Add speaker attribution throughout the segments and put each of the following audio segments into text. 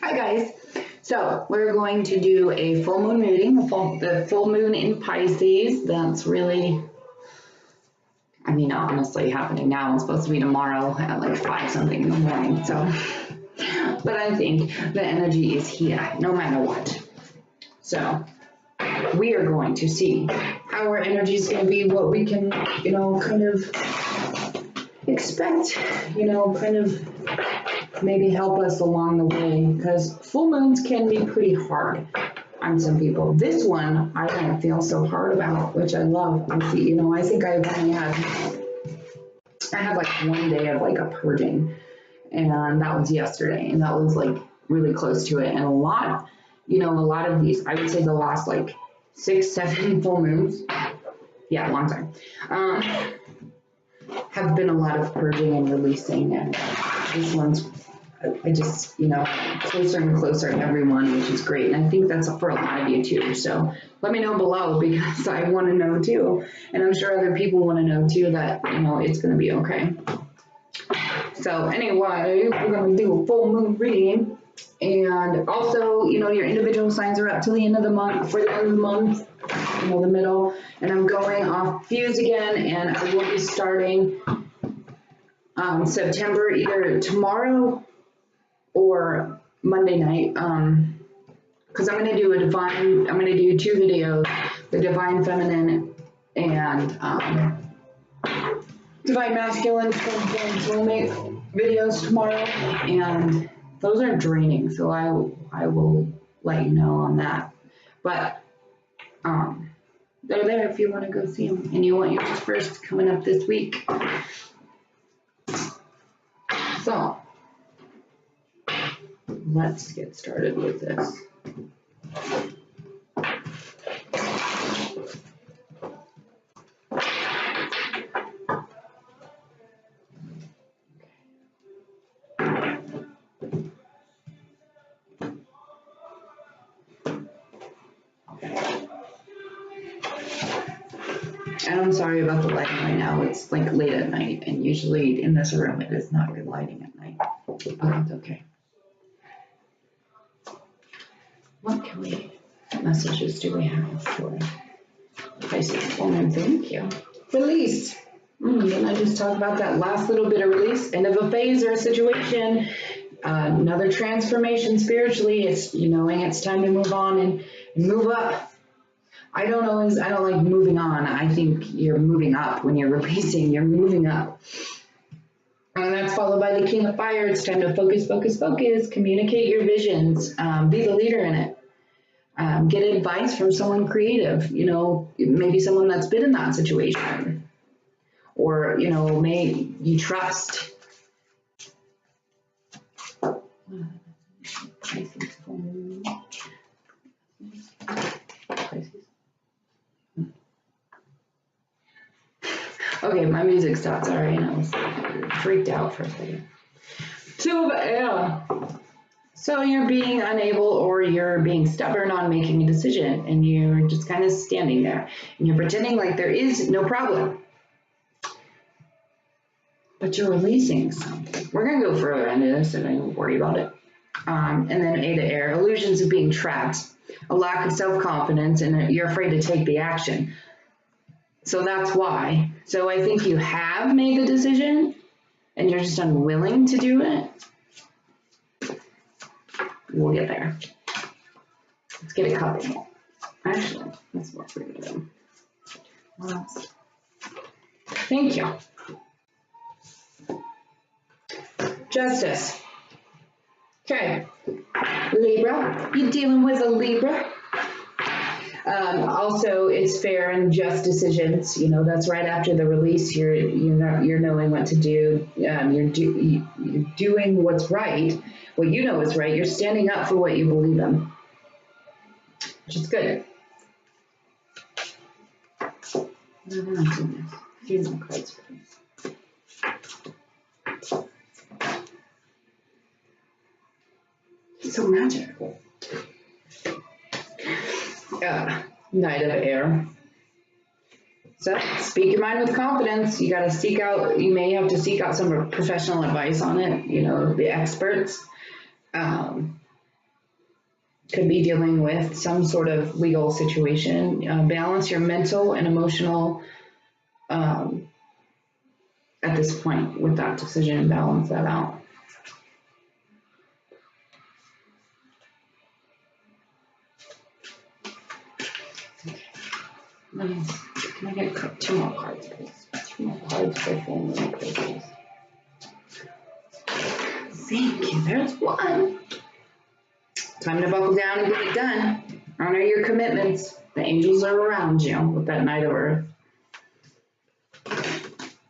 Speaker 1: Hi guys. So we're going to do a full moon reading, the full moon in Pisces. That's really, honestly happening now. It's supposed to be tomorrow at like 5 something in the morning. So, but I think the energy is here no matter what. So we are going to see how our energy is going to be, what we can, kind of expect, kind of maybe help us along the way, because full moons can be pretty hard on some people. This one I don't feel so hard about, which I love. I see, I think I had like one day of like a purging, and that was yesterday, and that was like really close to it. And a lot of these, I would say the last like 6, 7 full moons, yeah, long time, have been a lot of purging and releasing, and this one's, I just, closer and closer to everyone, which is great. And I think that's for a lot of you too. So let me know below, because I want to know too. And I'm sure other people want to know too that, it's going to be okay. So anyway, we're going to do a full moon reading. And also, your individual signs are up till the end of the month, for the end of the month, the middle. And I'm going off fuse again, and I will be starting September either tomorrow or Monday night, because I'm going to do I'm going to do 2 videos, the Divine Feminine and Divine Masculine soulmate videos tomorrow, and those are draining, so I will let you know on that. But they're there if you want to go see them, and you want yours first coming up this week. So let's get started with this. And I'm sorry about the lighting right now. It's like late at night, and usually in this room it is not good lighting at night, but it's okay. What messages do we have for Pisces woman? Thank you. Release. Didn't I just talk about that last little bit of release? End of a phase or a situation, another transformation spiritually. It's knowing it's time to move on and move up. I don't like moving on. I think you're moving up when you're releasing. You're moving up. And that's followed by the King of Fire. It's time to focus, focus, focus. Communicate your visions. Be the leader in it. Get advice from someone creative. Maybe someone that's been in that situation. Or, may you trust. Okay, my music stopped. Sorry, and I was freaked out for a second. 2 of air. So you're being unable, or you're being stubborn on making a decision, and you're just kind of standing there, and you're pretending like there is no problem. But you're releasing something. We're going to go further into this, so don't worry about it. And then A to air. Illusions of being trapped. A lack of self-confidence, and you're afraid to take the action. So that's why. So I think you have made the decision, and you're just unwilling to do it. We'll get there. Let's get a couple more. Actually, that's what we're going to do. Thank you. Justice. Okay. Libra. You're dealing with a Libra. Also, it's fair and just decisions. That's right after the release. You're knowing what to do. You're doing what's right. What you know is right. You're standing up for what you believe in, which is good. Few more cards, please. It's so magical. Knight of Air. So speak your mind with confidence. You may have to seek out some professional advice on it, the experts. Could be dealing with some sort of legal situation. Balance your mental and emotional at this point with that decision. Balance that out. Nice. Can I get 2 more cards, please? 2 more cards for family, please. Thank you. There's 1. Time to buckle down and get it done. Honor your commitments. The angels are around you with that Knight of Earth.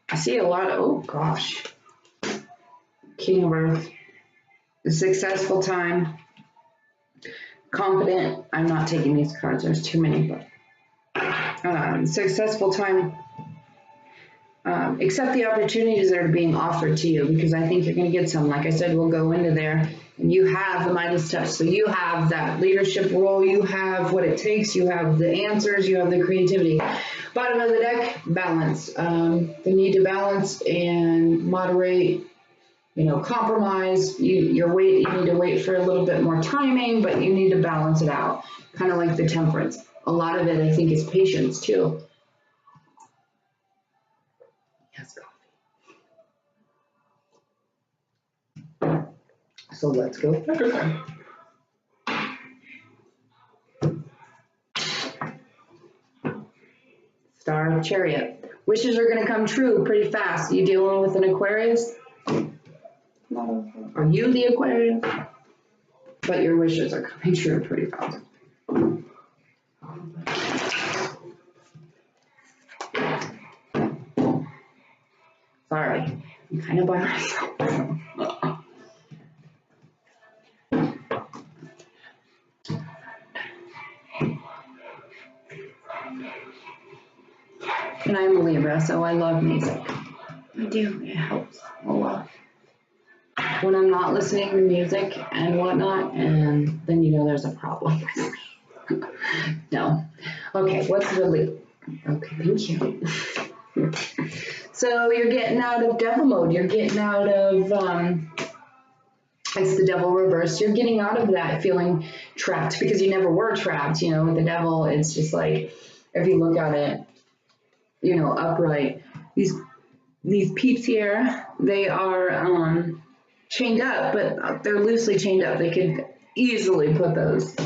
Speaker 1: I see a lot of, oh gosh. King of Earth. A successful time. Confident. I'm not taking these cards. There's too many, but successful time. Accept the opportunities that are being offered to you, because I think you're going to get some. Like I said, we'll go into there. And you have the Midas touch. So you have that leadership role. You have what it takes. You have the answers. You have the creativity. Bottom of the deck, balance. The need to balance and moderate, compromise. You need to wait for a little bit more timing, but you need to balance it out. Kind of like the Temperance. A lot of it, I think, is patience too. Yes, coffee. So let's go further. Star of Chariot. Wishes are going to come true pretty fast. You dealing with an Aquarius? Are you the Aquarius? But your wishes are coming true pretty fast. Sorry, I'm kind of by myself. And I'm a Libra, so I love music. I do, it helps a lot. When I'm not listening to music and whatnot, and then there's a problem. No. Okay, what's really, okay, thank you. So you're getting out of devil mode. You're getting out of, it's the devil reversed. You're getting out of that feeling trapped, because you never were trapped. With the devil, it's just like, if you look at it, upright, these peeps here, they are chained up, but they're loosely chained up. They could easily put those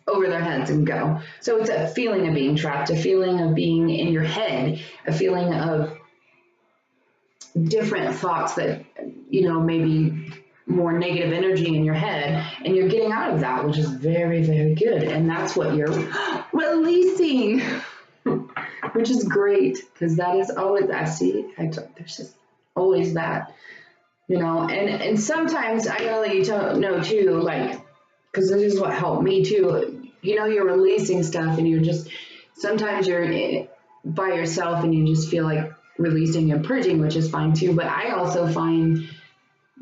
Speaker 1: over their heads and go. So it's a feeling of being trapped, a feeling of being in your head, a feeling of different thoughts that, maybe more negative energy in your head, and you're getting out of that, which is very, very good. And that's what you're releasing, which is great, because that is always, there's just always that, and sometimes I gotta let you know too, like, because this is what helped me too. You're releasing stuff, and sometimes you're by yourself and you just feel like releasing and purging, which is fine too. But I also find,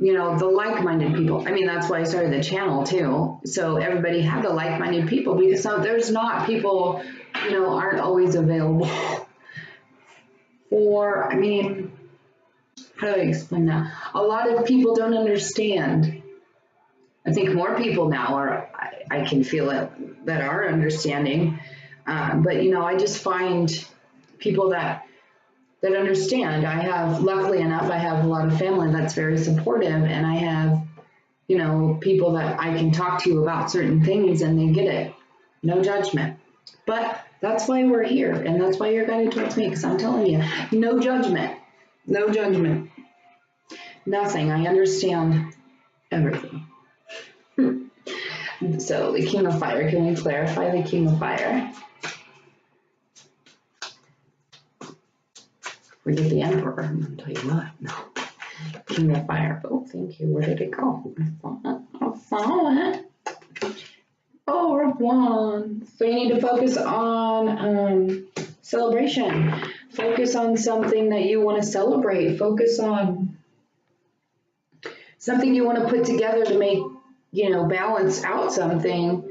Speaker 1: the like-minded people. I mean, that's why I started the channel too. So everybody had the like-minded people, because there's not people, aren't always available for, how do I explain that? A lot of people don't understand. I think more people now I can feel it, that are understanding. But, I just find people that understand. Luckily enough, I have a lot of family that's very supportive, and I have, people that I can talk to about certain things, and they get it. No judgment. But that's why we're here, and that's why you're guided towards me, because I'm telling you, no judgment. No judgment. Nothing. I understand everything. So the King of Fire, can we clarify the King of Fire? Forget the Emperor, I'm going to tell you what. No. King of Fire. Oh, thank you. Where did it go? I saw it. Four of Wands. So you need to focus on celebration. Focus on something that you want to celebrate. Focus on something you want to put together to make, balance out something.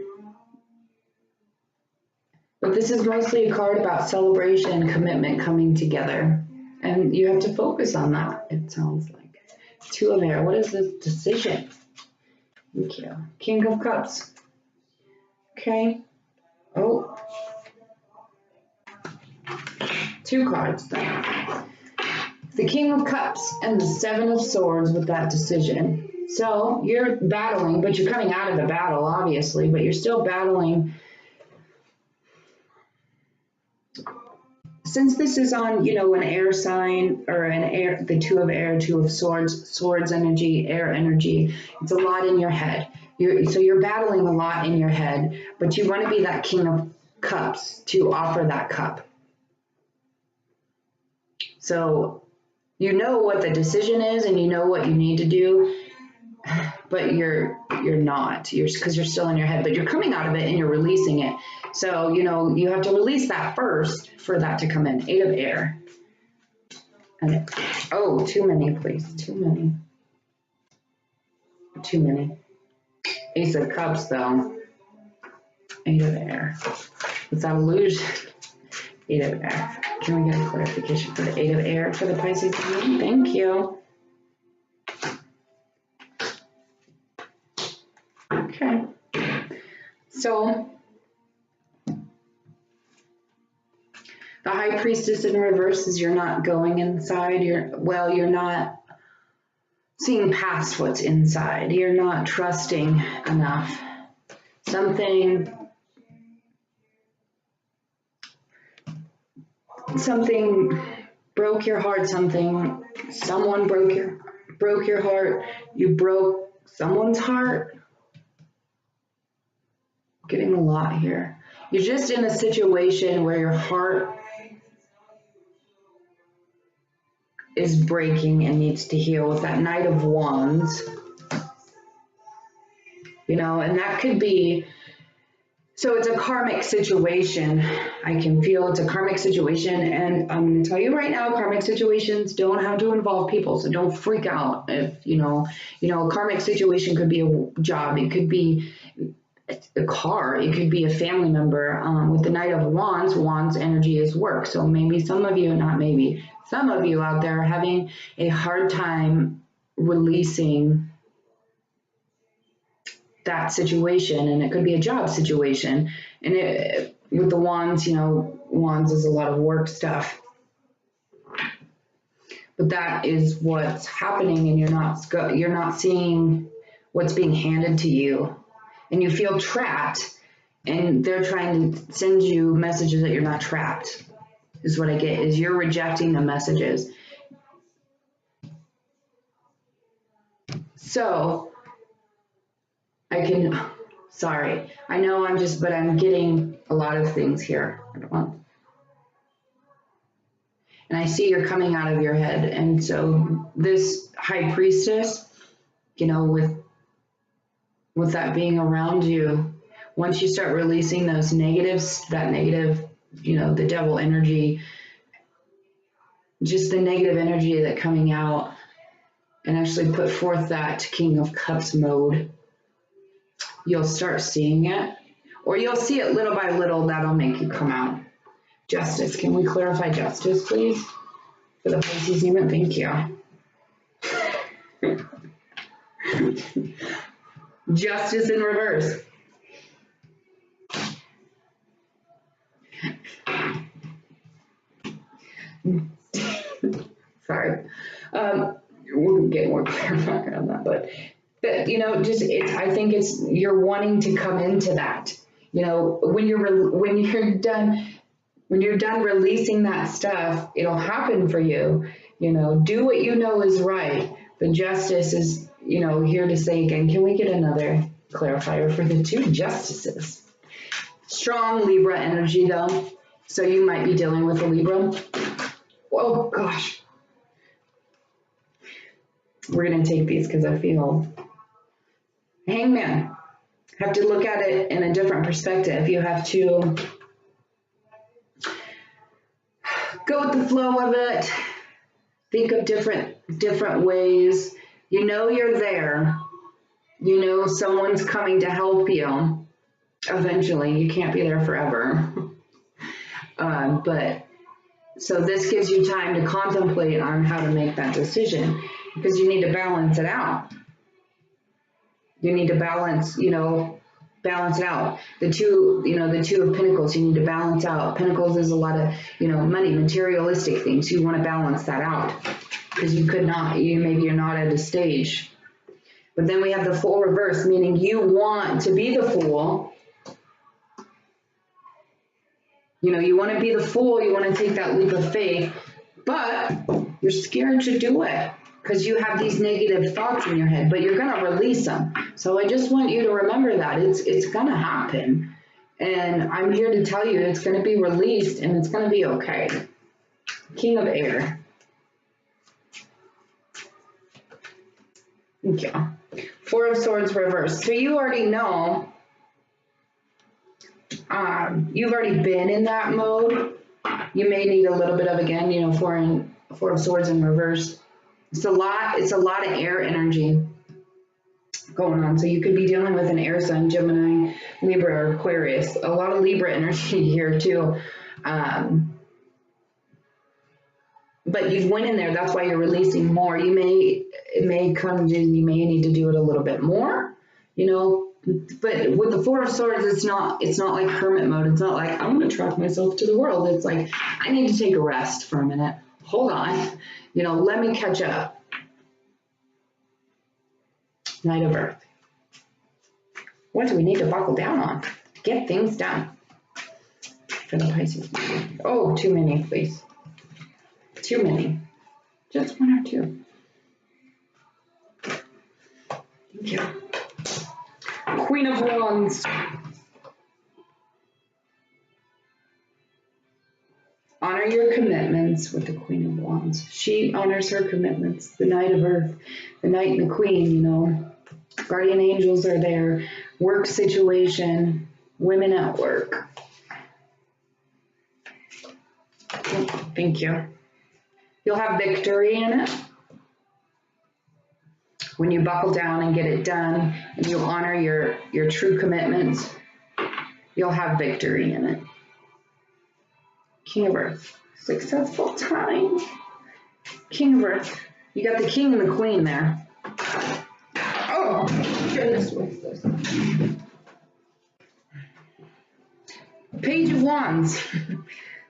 Speaker 1: But this is mostly a card about celebration and commitment coming together. And you have to focus on that, it sounds like. Two of Air. What is this decision? Thank you. King of Cups. Okay. Oh. 2 cards then. The King of Cups and the Seven of Swords with that decision. So you're battling, but you're coming out of the battle, obviously, but you're still battling. Since this is on, you know, an air sign or an air, the 2 of air, 2 of swords, swords energy, air energy, it's a lot in your head. So you're battling a lot in your head, but you want to be that King of Cups to offer that cup. So you know what the decision is and you know what you need to do, but you're not, because you're still in your head, but you're coming out of it and you're releasing it. So, you know, you have to release that first for that to come in. 8 of air. And, oh, too many, please. Too many. Too many. Ace of Cups, though. 8 of air. Is that illusion? 8 of air. Can we get a clarification for the 8 of air for the Pisces? Thank you. Okay. So, the High Priestess in reverse is you're not going inside. You're not seeing past what's inside. You're not trusting enough. Something broke your heart. Someone broke your heart. You broke someone's heart. Getting a lot here. You're just in a situation where your heart is breaking and needs to heal with that Knight of Wands. You know, and that could be, so it's a karmic situation. I can feel it's a karmic situation, and I'm going to tell you right now, karmic situations don't have to involve people, so don't freak out if, you know, a karmic situation could be a job, it could be a car, it could be a family member. With the Knight of Wands, Wands energy is work, so maybe some of you out there are having a hard time releasing that situation, and it could be a job situation. And with the Wands, you know, Wands is a lot of work stuff, but that is what's happening, and you're not seeing what's being handed to you, and you feel trapped, and they're trying to send you messages that you're not trapped, is what I get, is you're rejecting the messages. So sorry, I know but I'm getting a lot of things here. And I see you're coming out of your head. And so this High Priestess, you know, with that being around you, once you start releasing those negatives, that negative, you know, the devil energy, just the negative energy that coming out, and actually put forth that King of Cups mode, you'll start seeing it, or you'll see it little by little. That'll make you come out. Justice. Can we clarify justice, please? For the Pisces demon, thank you. Justice in reverse. Sorry. We'll get more clarifying on that, but you know, I think it's, you're wanting to come into that, you know, when you're done releasing that stuff, it'll happen for you, you know, do what you know is right. The Justice is, you know, here to say again, can we get another clarifier for the 2 Justices? Strong Libra energy though, so you might be dealing with a Libra. Oh gosh. We're going to take these because I feel Hangman. Have to look at it in a different perspective. You have to go with the flow of it. Think of different ways. You know you're there. You know someone's coming to help you. Eventually, you can't be there forever. But so this gives you time to contemplate on how to make that decision, because you need to balance it out. You need to balance, balance it out. The two of Pentacles, you need to balance out. Pentacles is a lot of, money, materialistic things. You want to balance that out because maybe you're not at a stage. But then we have the Fool reverse, meaning you want to be the Fool. You want to be the Fool. You want to take that leap of faith, but you're scared to do it because you have these negative thoughts in your head, but you're going to release them. So I just want you to remember that it's going to happen. And I'm here to tell you it's going to be released and it's going to be okay. King of Air. Okay. Four of Swords reversed. So you already know, you've already been in that mode. You may need a little bit of, again, Four of Swords in reverse. It's a lot of air energy going on. So you could be dealing with an air sign, Gemini, Libra, or Aquarius. A lot of Libra energy here too. But you've went in there, that's why you're releasing more. It may come in, you may need to do it a little bit more, but with the Four of Swords, it's not like hermit mode. It's not like, I want to track myself to the world. It's like, I need to take a rest for a minute. Hold on, let me catch up. Knight of Earth. What do we need to buckle down on to get things done for the Pisces? Oh, too many, please. Too many. Just one or two. Thank you. Queen of Wands. Honor your commitments with the Queen of Wands. She honors her commitments. The Knight of Earth, the Knight and the Queen, Guardian angels are there. Work situation, women at work. Thank you. You'll have victory in it when you buckle down and get it done and you honor your true commitments. You'll have victory in it. King of Earth, successful time. King of Earth, you got the King and the Queen there. Oh, goodness, what's this? Page of Wands.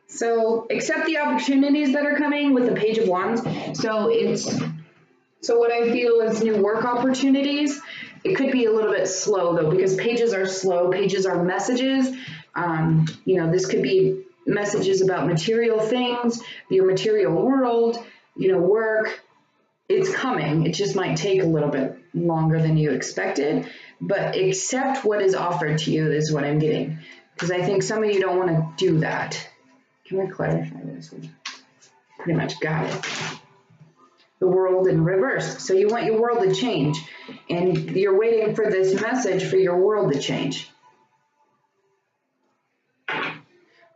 Speaker 1: So accept the opportunities that are coming with the Page of Wands. So what I feel is new work opportunities. It could be a little bit slow though, because pages are slow. Pages are messages. This could be messages about material things, your material world, work. It's coming. It just might take a little bit longer than you expected, but accept what is offered to you is what I'm getting. Because I think some of you don't want to do that. Can we clarify this? We pretty much got it. The world in reverse. So you want your world to change, and you're waiting for this message for your world to change.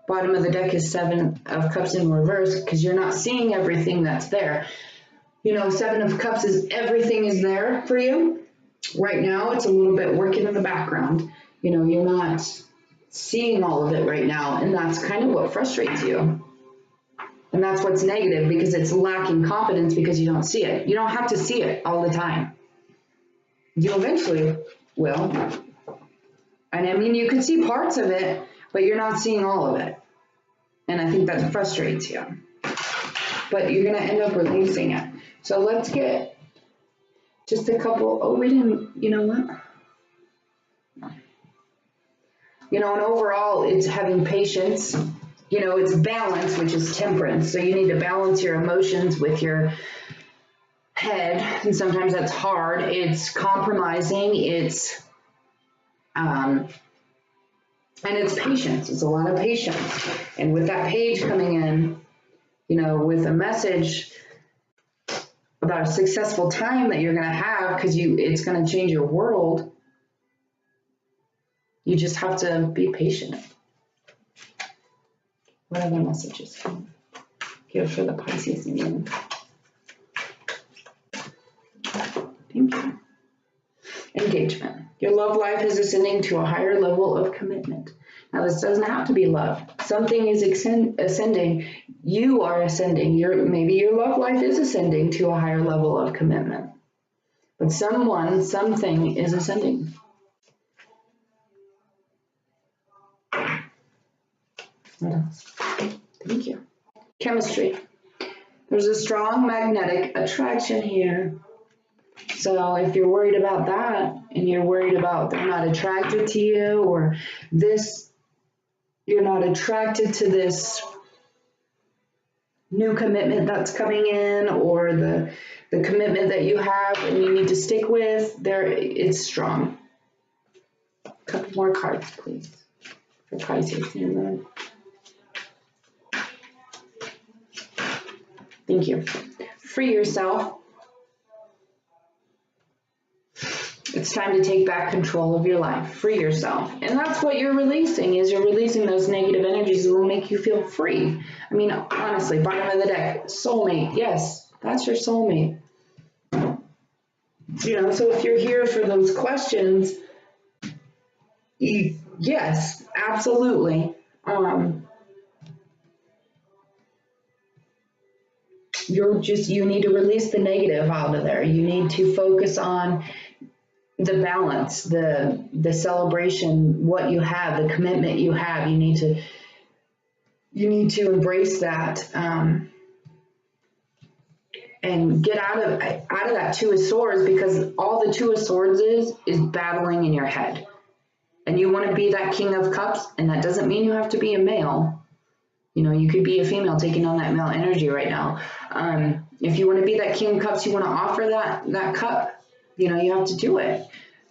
Speaker 1: Bottom of the deck is Seven of Cups in reverse because you're not seeing everything that's there. Seven of Cups is everything is there for you. Right now, it's a little bit working in the background. You're not seeing all of it right now, and that's kind of what frustrates you. And that's what's negative because it's lacking confidence because you don't see it. You don't have to see it all the time. You eventually will. And I mean, you could see parts of it, but you're not seeing all of it. And I think that frustrates you. But you're going to end up releasing it. So let's get just a couple. Oh, we didn't, you know what? And overall, it's having patience. It's balance, which is temperance. So you need to balance your emotions with your head. And sometimes that's hard. It's compromising. And it's patience. It's a lot of patience. And with that page coming in, with a message about a successful time that you're going to have because it's going to change your world, you just have to be patient. What other messages here for the Pisces New Moon? Thank you. Engagement. Your love life is ascending to a higher level of commitment. Now, this doesn't have to be love. Something is ascending. You are ascending. Maybe your love life is ascending to a higher level of commitment. But someone, something is ascending. What else? Thank you. Chemistry. There's a strong magnetic attraction here. So if you're worried about that, and you're worried about they're not attracted to you, or this, you're not attracted to this new commitment that's coming in, or the commitment that you have and you need to stick with, there, it's strong. A couple more cards, please, for Pisces. Thank you. Free yourself. It's time to take back control of your life. Free yourself. And that's what you're releasing, is you're releasing those negative energies that will make you feel free. I mean, honestly, bottom of the deck, soulmate. Yes, that's your soulmate. You know, so if you're here for those questions, yes, absolutely. You need to release the negative out of there. You need to focus on the balance, the celebration, what you have, the commitment you have. You need to embrace that, and get out of that Two of Swords, because all the Two of Swords is battling in your head. And you want to be that King of Cups, and that doesn't mean you have to be a male. You know, you could be a female taking on that male energy right now. If you want to be that King of Cups, you want to offer that cup, you know, you have to do it.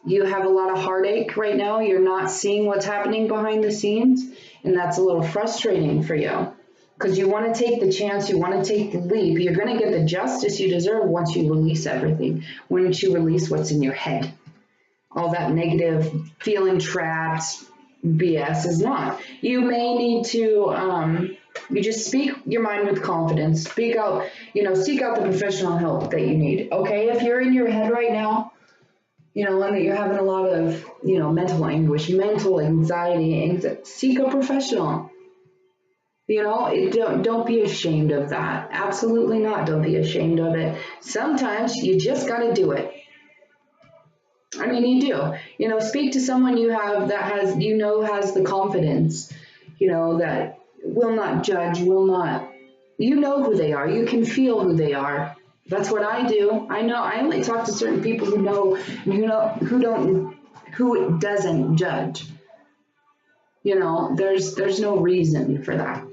Speaker 1: You have a lot of heartache right now. You're not seeing what's happening behind the scenes, and that's a little frustrating for you, because you want to take the chance, you want to take the leap. You're going to get the justice you deserve once you release everything, once you release what's in your head. All that negative, feeling trapped BS is not. You may need to, you just speak your mind with confidence. Speak out, you know, seek out the professional help that you need. Okay, if you're in your head right now, you know, and that you're having a lot of, you know, mental anguish, mental anxiety, seek a professional. You know, don't be ashamed of that. Absolutely not. Don't be ashamed of it. Sometimes you just got to do it. I mean, you do. You know, speak to someone you have that has, you know, has the confidence, you know, that will not judge, will not, you know who they are. You can feel who they are. That's what I do. I know. I only talk to certain people who know, who doesn't judge. You know, there's no reason for that.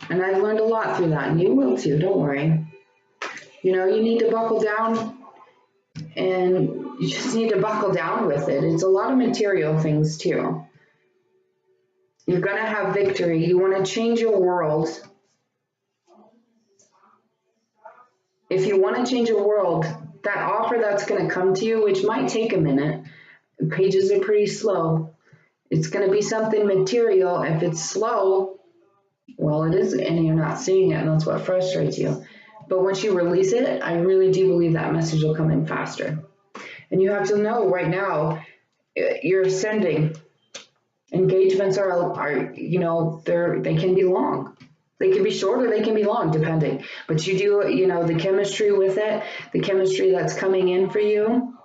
Speaker 1: And I've learned a lot through that, and you will too, don't worry. You know, you need to buckle down, and you just need to buckle down with it. It's a lot of material things too. You're going to have victory. You want to change your world. If you want to change your world, that offer that's going to come to you, which might take a minute, pages are pretty slow. It's going to be something material. If it's slow, well, it is, and you're not seeing it, and that's what frustrates you. But once you release it, I really do believe that message will come in faster. And you have to know right now, you're ascending. Engagements are you know, they can be long. They can be short or they can be long, depending. But you do, you know, the chemistry with it, the chemistry that's coming in for you,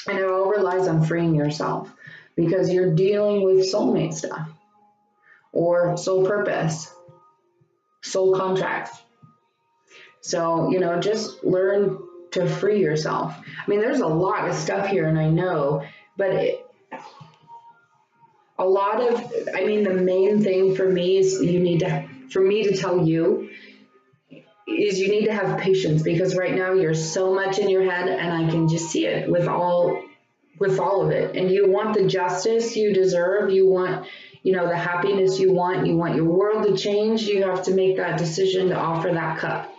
Speaker 1: and it all relies on freeing yourself, because you're dealing with soulmate stuff, or soul purpose, soul contracts. So, you know, just learn to free yourself. I mean, there's a lot of stuff here, and I know, but the main thing for me is for me to tell you is you need to have patience, because right now you're so much in your head, and I can just see it with all of it. And you want the justice you deserve. You want, you know, the happiness you want your world to change. You have to make that decision to offer that cup.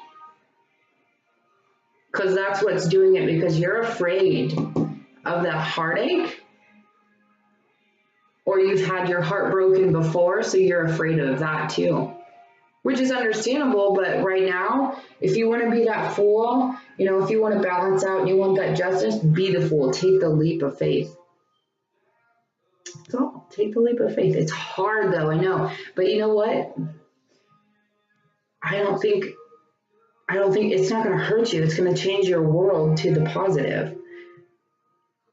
Speaker 1: Because that's what's doing it, because you're afraid of that heartache, or you've had your heart broken before, so you're afraid of that too, which is understandable. But right now, if you want to be that fool, you know, if you want to balance out and you want that justice, be the fool. Take the leap of faith. So take the leap of faith. It's hard though, I know, but you know what? I don't think I don't think it's not going to hurt you. It's going to change your world to the positive.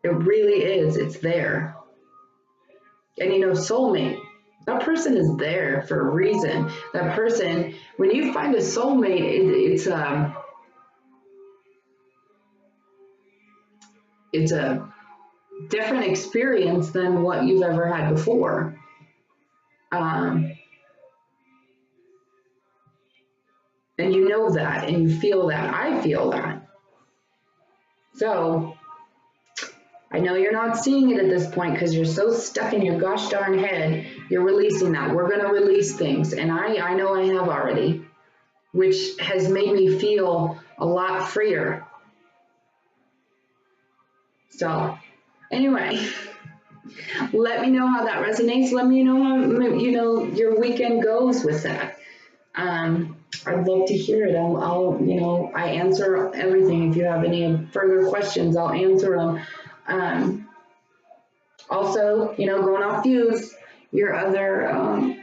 Speaker 1: It really is. It's there. And you know, soulmate, that person is there for a reason. That person, when you find a soulmate, it's a different experience than what you've ever had before. And you know that, and you feel that. I feel that. So I know you're not seeing it at this point because you're so stuck in your gosh darn head. You're releasing that. We're going to release things. And I know I have already, which has made me feel a lot freer. So anyway, let me know how that resonates. Let me know how, you know, your weekend goes with that. I'd love to hear it. I'll, you know, I answer everything. If you have any further questions, I'll answer them. Also, you know, going off views, your other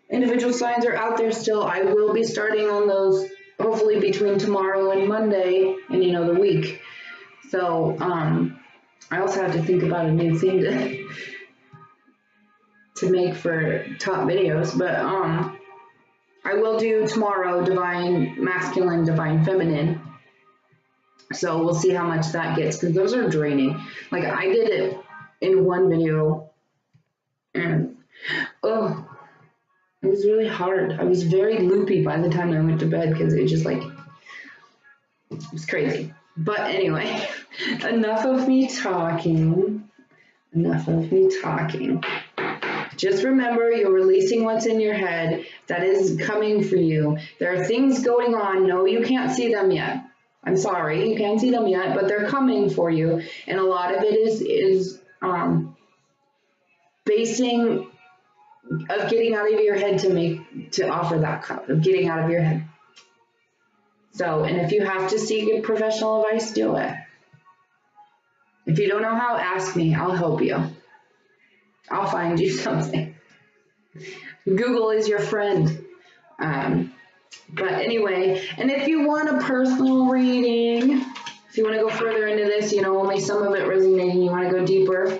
Speaker 1: individual signs are out there still. I will be starting on those hopefully between tomorrow and Monday and, you know, the week. So, I also have to think about a new thing to make for top videos, but, I will do tomorrow divine masculine, divine feminine. So we'll see how much that gets because those are draining. Like I did it in one video and it was really hard. I was very loopy by the time I went to bed because it just like, it was crazy. But anyway, enough of me talking. Just remember, you're releasing what's in your head that is coming for you. There are things going on. No, you can't see them yet. I'm sorry, you can't see them yet, but they're coming for you. And a lot of it is basing of getting out of your head to offer that cup, of getting out of your head. So, and if you have to seek professional advice, do it. If you don't know how, ask me. I'll help you. I'll find you something. Google is your friend. But anyway, and if you want a personal reading, if you want to go further into this, you know, only some of it resonating, you want to go deeper,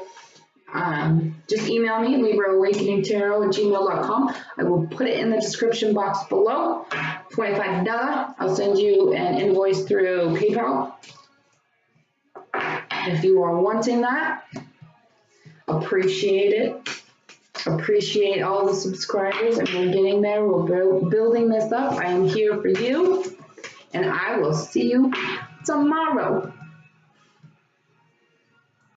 Speaker 1: just email me, LibraAwakeningTarot@gmail.com. I will put it in the description box below. $25. I'll send you an invoice through PayPal. If you are wanting that, appreciate it. Appreciate all the subscribers, and we're getting there. We're building this up. I am here for you, and I will see you tomorrow.